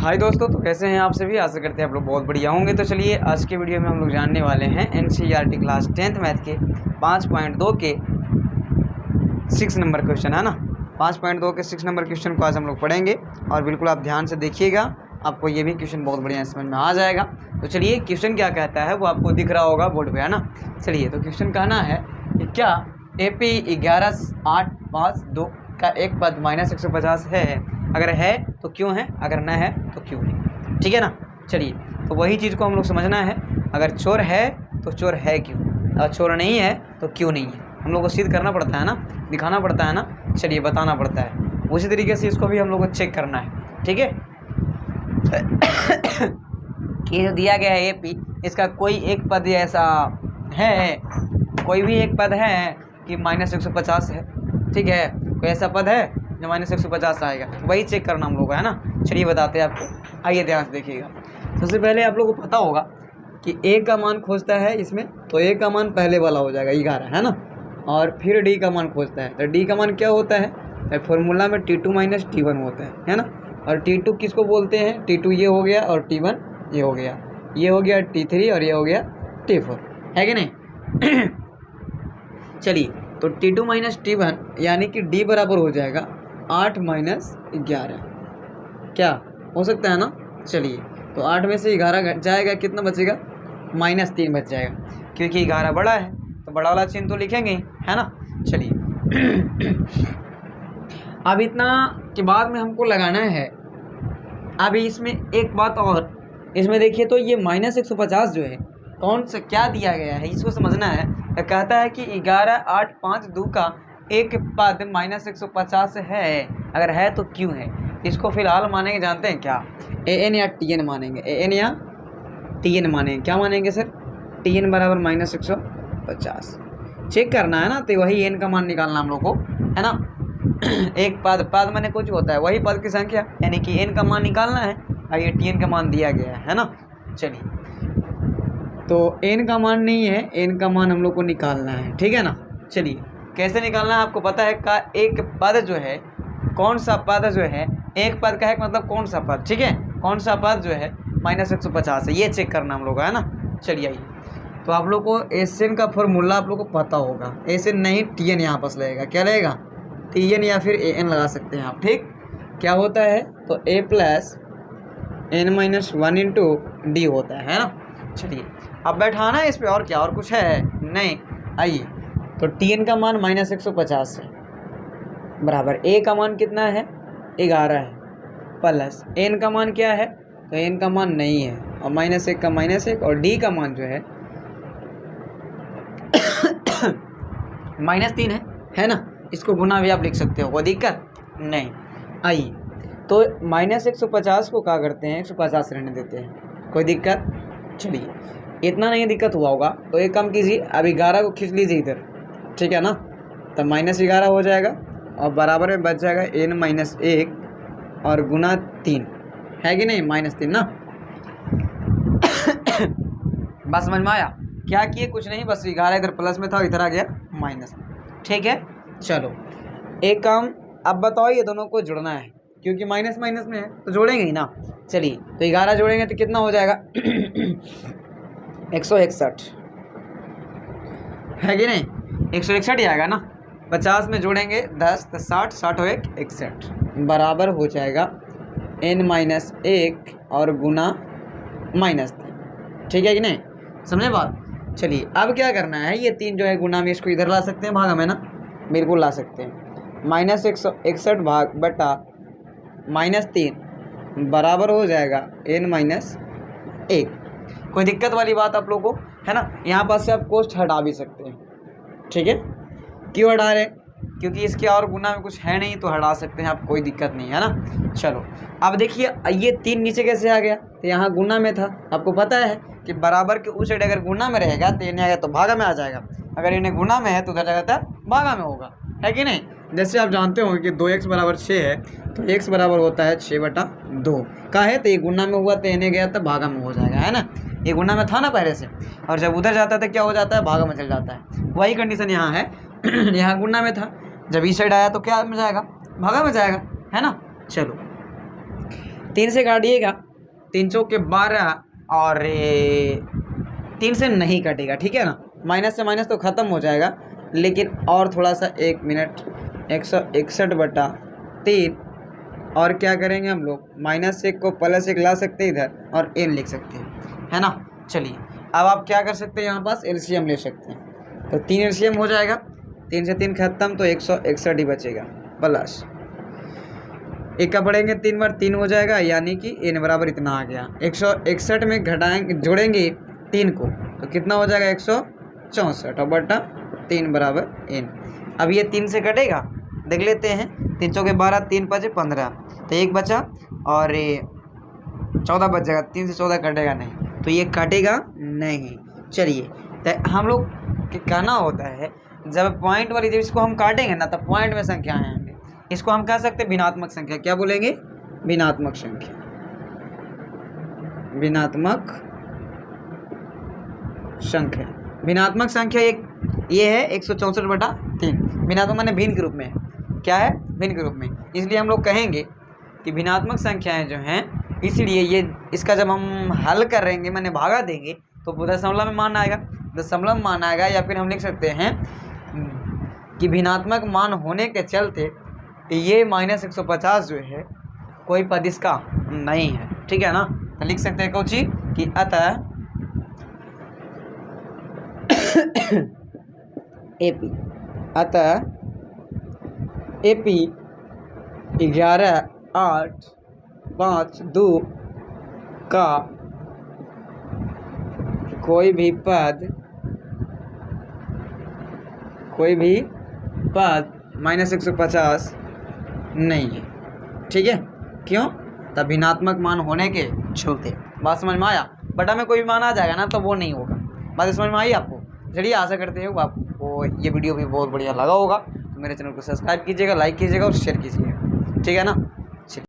हाय दोस्तों, तो कैसे हैं आप सभी। आशा करते हैं आप लोग बहुत बढ़िया होंगे। तो चलिए आज के वीडियो में हम लोग जानने वाले हैं एनसीईआरटी क्लास 10th मैथ के 5.2 के 6 नंबर क्वेश्चन है ना। 5.2 के 6 नंबर क्वेश्चन को आज हम लोग पढ़ेंगे और बिल्कुल आप ध्यान से देखिएगा, आपको ये भी क्वेश्चन बहुत बढ़िया समझ में आ जाएगा। तो चलिए क्वेश्चन क्या कहता है वो आपको दिख रहा होगा बोर्ड पे, है ना। चलिए तो क्वेश्चन कहना है कि क्या AP 11,8,5,2 का एक पद -150 है, अगर है तो क्यों है, अगर न है तो क्यों नहीं। ठीक है ना। चलिए तो वही चीज़ को हम लोग समझना है। अगर चोर है तो चोर है क्यों, और चोर नहीं है तो क्यों नहीं है। हम लोग को सिद्ध करना पड़ता है ना, दिखाना पड़ता है ना, चलिए बताना पड़ता है। उसी तरीके से इसको भी हम लोग को चेक करना है। ठीक है। ये जो दिया गया है AP, इसका कोई एक पद ऐसा है, कोई भी एक पद है कि -150 है। ठीक है, कोई ऐसा पद है जो -150 आएगा, वही चेक करना हम लोग का, है ना। चलिए बताते हैं आपको, आइए ध्यान से देखिएगा। सबसे पहले आप लोगों को पता होगा कि A का मान खोजता है इसमें, तो A का मान पहले वाला हो जाएगा 11, है ना। और फिर D का मान खोजता है, तो D का मान क्या होता है, फॉर्मूला में T2 - T1 होता है ना। और T2 किसको बोलते हैं, T2 ये हो गया और T1 ये हो गया, ये हो गया T3 और ये हो गया T4, है कि नहीं। चलिए तो T2 - T1 यानी कि D बराबर हो जाएगा 8 - 11, क्या हो सकता है ना। चलिए तो 8 में से 11 घट जाएगा, कितना बचेगा, -3 बच जाएगा, क्योंकि 11 बड़ा है तो बड़ा वाला चिन्ह तो लिखेंगे ही, है ना। चलिए अब इतना के बाद में हमको लगाना है। अभी इसमें एक बात और, इसमें देखिए तो ये -150 जो है कौन सा क्या दिया गया है इसको समझना है। तो कहता है कि 11,8,5,2 का एक पद -150 है, अगर है तो क्यों है। इसको फिलहाल मानेंगे, जानते हैं क्या, AN या TN मानेंगे, AN या TN मानेंगे। क्या मानेंगे सर, TN बराबर -150 चेक करना है ना। तो वही N का मान निकालना हम लोग को, है ना। एक पद माने कुछ होता है, वही पद की संख्या, यानी कि N का मान निकालना है और ये TN का मान दिया गया है ना। चलिए तो N का मान नहीं है, N का मान हम लोग को निकालना है, ठीक है ना। चलिए कैसे निकालना है आपको पता है। का एक पद जो है, कौन सा पद जो है, एक पद का है मतलब कौन सा पद, ठीक है, कौन सा पद जो है -150 है, ये चेक करना हम लोग का, है ना। चलिए आइए तो आप लोग को SN का फॉर्मूला आप लोग को पता होगा। SN नहीं TN यहाँ पास लगेगा, क्या लगेगा, TN या फिर AN लगा सकते हैं आप। ठीक, क्या होता है तो A + N - 1 × D होता है ना। चलिए अब बैठाना है इस पर, और क्या, और कुछ है नहीं। आइए तो TN का मान -150 है, बराबर A का मान कितना है, 11 है, प्लस N का मान क्या है, तो N का मान नहीं है, और -1 का -1, और D का मान जो है -3 है ना। इसको गुना भी आप लिख सकते हो, कोई दिक्कत नहीं। आइए तो -150 को क्या करते हैं, 150 रहने देते हैं, कोई दिक्कत। चलिए इतना नहीं दिक्कत हुआ होगा तो एक काम कीजिए, अब 11 को खींच लीजिए इधर, ठीक है ना। तो -11 हो जाएगा और बराबर में बच जाएगा N - 1 और गुना 3, है कि नहीं, -3 ना। बस समझ में आया, क्या किए, कुछ नहीं, बस 11 इधर प्लस में था, इधर आ गया माइनस में, ठीक है। चलो एक काम, अब बताओ ये दोनों को जुड़ना है, क्योंकि माइनस में है तो जोड़ेंगे ही ना। चलिए तो 11 जोड़ेंगे तो कितना हो जाएगा 161, है कि नहीं, 161 ही आएगा ना। 50 में जोड़ेंगे 10 तो 60, 60 और 1 61, बराबर हो जाएगा N - 1 और गुना -3, ठीक है कि नहीं, समझे बात। चलिए अब क्या करना है, ये 3 जो है गुना में, इसको इधर ला सकते हैं भाग में ना, बिल्कुल ला सकते हैं। -161 भाग बटा -3 बराबर हो जाएगा N - 1। कोई दिक्कत वाली बात आप लोगों को, है ना। यहाँ पास से आप कोष्ठ हटा भी सकते हैं, ठीक है। क्यों हटा रहे, क्योंकि इसके और गुना में कुछ है नहीं, तो हटा सकते हैं आप, कोई दिक्कत नहीं है ना। चलो अब देखिए ये 3 नीचे कैसे आ गया, तो यहाँ गुना में था। आपको पता है कि बराबर के उस साइड अगर गुना में रहेगा तो इन्हें आएगा तो भागा में आ जाएगा, अगर इन्हें गुना में है तो उधर जाएगा भागा में होगा, है कि नहीं। जैसे आप जानते हो कि 2x = 6 है, तो x बराबर होता है 6/2 का है, तो ये गुना में हुआ तो इन्हें गया तो भागा में हो जाएगा, है ना। ये गुना में था ना पहले से, और जब उधर जाता है तो क्या हो जाता है, भागा में चल जाता है। वही कंडीशन यहाँ है। यहाँ गुना में था, जब इस साइड आया तो क्या में जाएगा, भागा में जाएगा, है ना। चलो 3 से काटिएगा, 3 चौके 12 और 3 से नहीं कटेगा, ठीक है ना। माइनस से माइनस तो ख़त्म हो जाएगा, लेकिन और थोड़ा सा 1 मिनट 161/3 और क्या करेंगे हम लोग, -1 को +1 ला सकते हैं इधर और n लिख सकते हैं, है ना। चलिए अब आप क्या कर सकते हैं, यहाँ पास एलसीएम ले सकते हैं। तो 3 एलसीएम हो जाएगा, 3 से 3 खत्म, तो 161 ही बचेगा प्लस 1 का बढ़ेंगे 3 बार 3 हो जाएगा, यानी कि n बराबर इतना आ गया। 161 में घटाएंगे जोड़ेंगे 3 को तो कितना हो जाएगा 164 और बटा 3 बराबर n। अब ये 3 से कटेगा, देख लेते हैं। 3 चौके 12, 3 5 15, तो 1 बचा और 14 बच जाएगा। 3 से 14 कटेगा नहीं, तो ये कटेगा नहीं। चलिए तो हम लोग कहना होता है जब पॉइंट वाली, जब इसको हम काटेंगे ना, तब पॉइंट में संख्या आएंगे। इसको हम कह सकते हैं भिन्नात्मक संख्या। क्या बोलेंगे, भिन्नात्मक संख्या। भिन्नात्मक संख्या, भिन्नात्मक संख्या एक ये है 164/3। भिन्नात्मक माने भिन्न के रूप में, क्या है, भिन्न के रूप में। इसलिए हम लोग कहेंगे कि भिन्नात्मक संख्याएं जो हैं, इसलिए ये इसका जब हम हल करेंगे माने भागा देंगे तो दशमलव में मान आएगा, दशमलव मान आएगा। या फिर हम लिख सकते हैं कि भिन्नात्मक मान होने के चलते ये -150 जो है कोई पद इसका नहीं है, ठीक है ना। तो लिख सकते हैं कोची कि अतः एपी, अतः एपी 11, 8, 5, 2 का कोई भी पद -150 नहीं है, ठीक है। क्यों, तब भिन्नात्मक मान होने के चलते। बात समझ में आया। बटा में कोई भी मान आ जाएगा ना, तो वो नहीं होगा। बात समझ में आई आपको। चलिए आशा करते हैं आपको ये वीडियो भी बहुत बढ़िया लगा होगा। तो मेरे चैनल को सब्सक्राइब कीजिएगा, लाइक कीजिएगा और शेयर कीजिएगा, ठीक है ना।